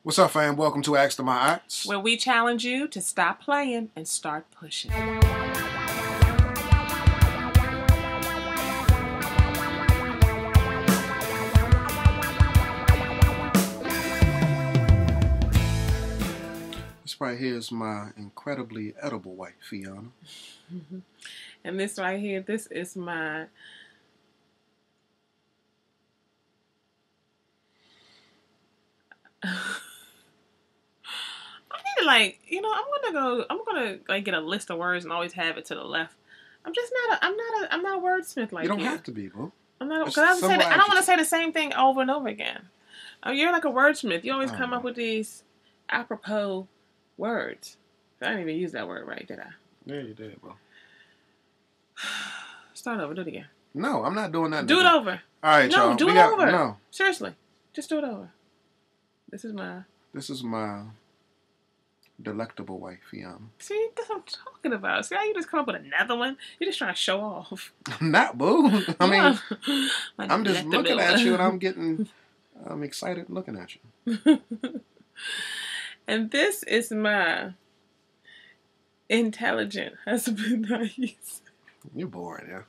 What's up, fam? Welcome to Ask to My Arts. Where we challenge you to stop playing and start pushing. This right here is my incredibly edible wife, Fiona. And this right here, this is my... I'm gonna get a list of words and always have it to the left. I'm not a wordsmith like you. You don't have to be, bro. I'm not, because I don't want to say the same thing over and over again. You're like a wordsmith. You always come up with these apropos words. I didn't even use that word right, did I? Yeah, you did, bro. Start over. Do it again. No, I'm not doing that. Do it over. All right, y'all. No, do it over. No. Seriously. Just do it over. This is my delectable wife, Fiona. See, that's what I'm talking about. See how you just come up with another one? You're just trying to show off. I'm not, boo. I mean, I'm just looking at you and I'm excited looking at you. And this is my intelligent husband. You're boring, yeah.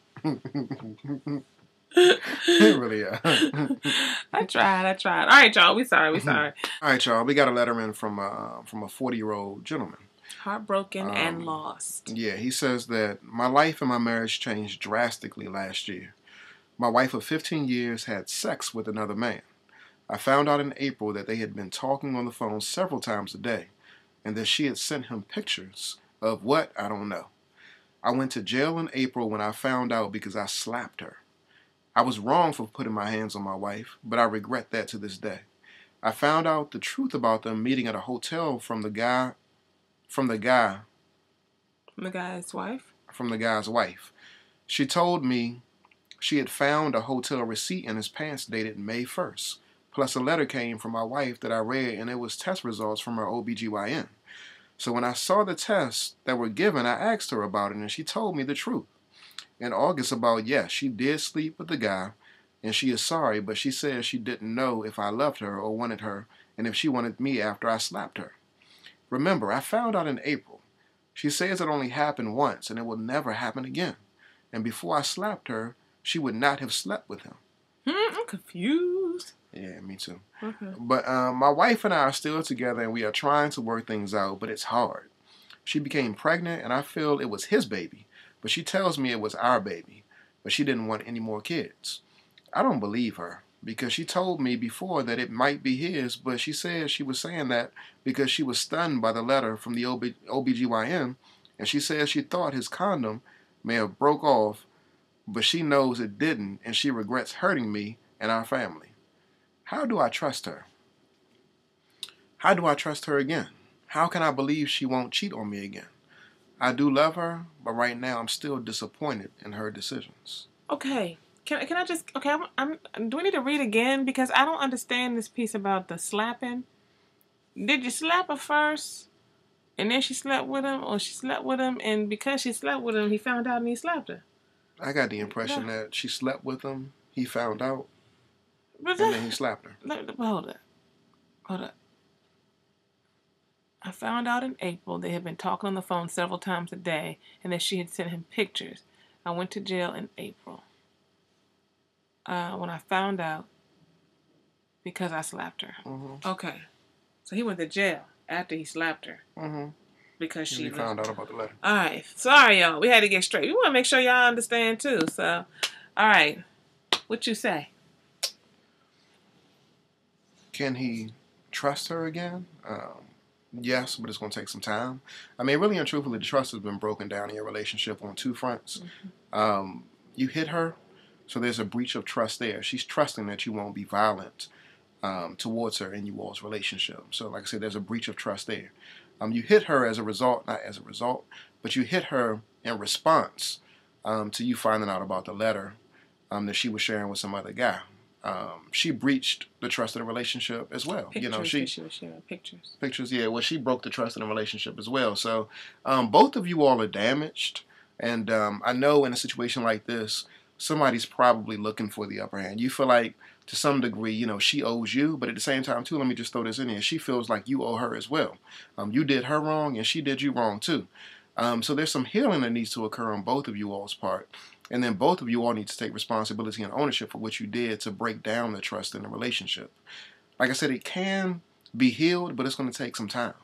You really are. I tried. All right, y'all. We sorry. All right, y'all. We got a letter in from a 40-year-old gentleman. Heartbroken and lost. Yeah, he says that my life and my marriage changed drastically last year. My wife of 15 years had sex with another man. I found out in April that they had been talking on the phone several times a day, and that she had sent him pictures of what, I don't know. I went to jail in April when I found out because I slapped her. I was wrong for putting my hands on my wife, but I regret that to this day. I found out the truth about them meeting at a hotel from the guy's wife. She told me she had found a hotel receipt in his pants dated May 1st. Plus a letter came from my wife that I read, and it was test results from her OBGYN. So when I saw the tests that were given, I asked her about it, and she told me the truth. In August about, yes, she did sleep with the guy, and she is sorry, but she says she didn't know if I loved her or wanted her, and if she wanted me after I slapped her. Remember, I found out in April. She says it only happened once, and it will never happen again. And before I slapped her, she would not have slept with him. I'm confused. Yeah, me too. Okay. But my wife and I are still together, and we are trying to work things out, but it's hard. She became pregnant, and I feel it was his baby. But she tells me it was our baby, but she didn't want any more kids. I don't believe her, because she told me before that it might be his, but she said she was saying that because she was stunned by the letter from the OBGYN, and she says she thought his condom may have broke off, but she knows it didn't, and she regrets hurting me and our family. How do I trust her? How do I trust her again? How can I believe she won't cheat on me again? I do love her, but right now I'm still disappointed in her decisions. Okay. Can I just... Okay, do we need to read again? Because I don't understand this piece about the slapping. Did you slap her first, and then she slept with him, or she slept with him, and because she slept with him, he found out and he slapped her? I got the impression that she slept with him, he found out, and then he slapped her. Hold up. I found out in April they had been talking on the phone several times a day and that she had sent him pictures. I went to jail in April when I found out because I slapped her. Mm-hmm. Okay. So he went to jail after he slapped her. Mm-hmm. Because she found out about the letter. All right. Sorry, y'all. We had to get straight. We want to make sure y'all understand, too. So, all right. What you say? Can he trust her again? Yes, but it's going to take some time. I mean, really and truthfully, the trust has been broken down in your relationship on two fronts. Mm-hmm. You hit her, so there's a breach of trust there. She's trusting that you won't be violent towards her in you all's relationship. So, like I said, there's a breach of trust there. You hit her as a result, not as a result, but you hit her in response to you finding out about the letter that she was sharing with some other guy. She breached the trust of the relationship as well. Pictures, she was sharing pictures. Pictures, yeah. Well, she broke the trust in the relationship as well. So both of you all are damaged. And I know in a situation like this, somebody's probably looking for the upper hand. You feel like to some degree, you know, she owes you, but at the same time, too, let me just throw this in here. She feels like you owe her as well. You did her wrong, and she did you wrong, too. So there's some healing that needs to occur on both of you all's part. And then both of you all need to take responsibility and ownership for what you did to break down the trust in the relationship. Like I said, it can be healed, but it's going to take some time.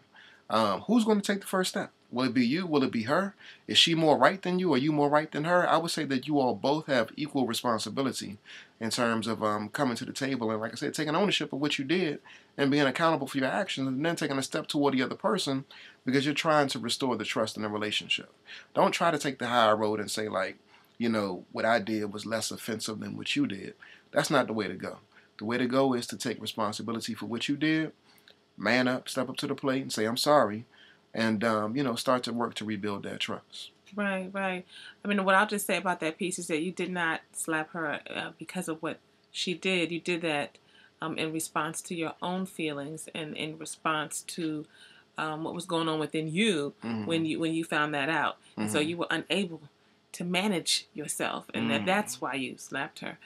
Who's going to take the first step? Will it be you? Will it be her? Is she more right than you? Are you more right than her? I would say that you all both have equal responsibility in terms of coming to the table and, like I said, taking ownership of what you did and being accountable for your actions, and then taking a step toward the other person because you're trying to restore the trust in the relationship. Don't try to take the higher road and say, like, you know, what I did was less offensive than what you did. That's not the way to go. The way to go is to take responsibility for what you did, man up, step up to the plate and say, I'm sorry, and, you know, start to work to rebuild that trust. Right, right. I mean, what I'll just say about that piece is that you did not slap her because of what she did. You did that in response to your own feelings and in response to what was going on within you when you found that out. And so you were unable to manage yourself, and that's why you slapped her.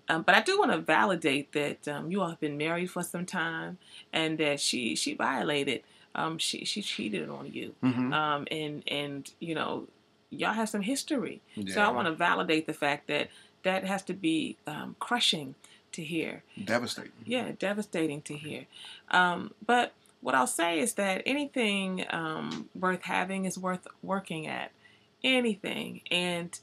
But I do want to validate that you all have been married for some time, and that she violated. She cheated on you, and you know, y'all have some history. Yeah. So I want to validate the fact that that has to be crushing to hear. Devastating. Yeah, devastating to hear. But what I'll say is that anything worth having is worth working at. Anything. And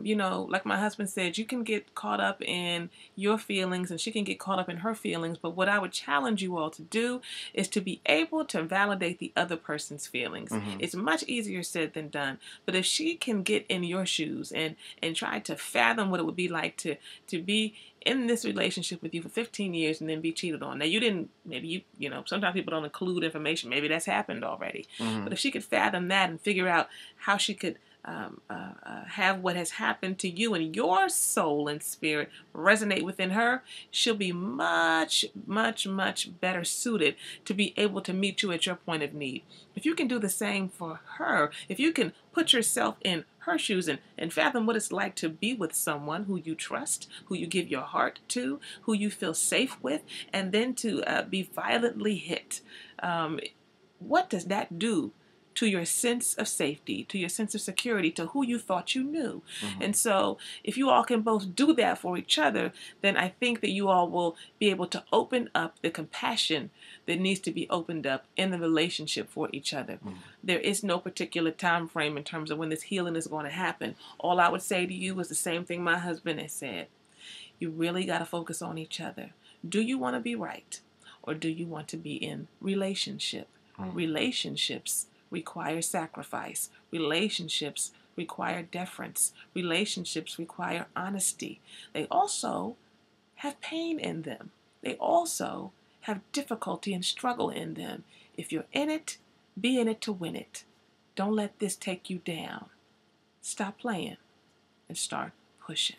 you know, like my husband said, you can get caught up in your feelings and she can get caught up in her feelings. But what I would challenge you all to do is to be able to validate the other person's feelings. It's much easier said than done. But if she can get in your shoes and try to fathom what it would be like to be in this relationship with you for 15 years and then be cheated on. Now, you didn't, maybe you know, sometimes people don't include information. Maybe that's happened already. But if she could fathom that and figure out how she could have what has happened to you and your soul and spirit resonate within her, she'll be much, much, much better suited to be able to meet you at your point of need. If you can do the same for her, if you can put yourself in her shoes and fathom what it's like to be with someone who you trust, who you give your heart to, who you feel safe with, and then to be violently hit, what does that do to your sense of safety, to your sense of security, to who you thought you knew? And so if you all can both do that for each other, then I think that you all will be able to open up the compassion that needs to be opened up in the relationship for each other. There is no particular time frame in terms of when this healing is going to happen. All I would say to you is the same thing my husband has said. You really got to focus on each other. Do you want to be right, or do you want to be in relationship? Relationships require sacrifice. Relationships require deference. Relationships require honesty. They also have pain in them. They also have difficulty and struggle in them. If you're in it, be in it to win it. Don't let this take you down. Stop playing and start pushing.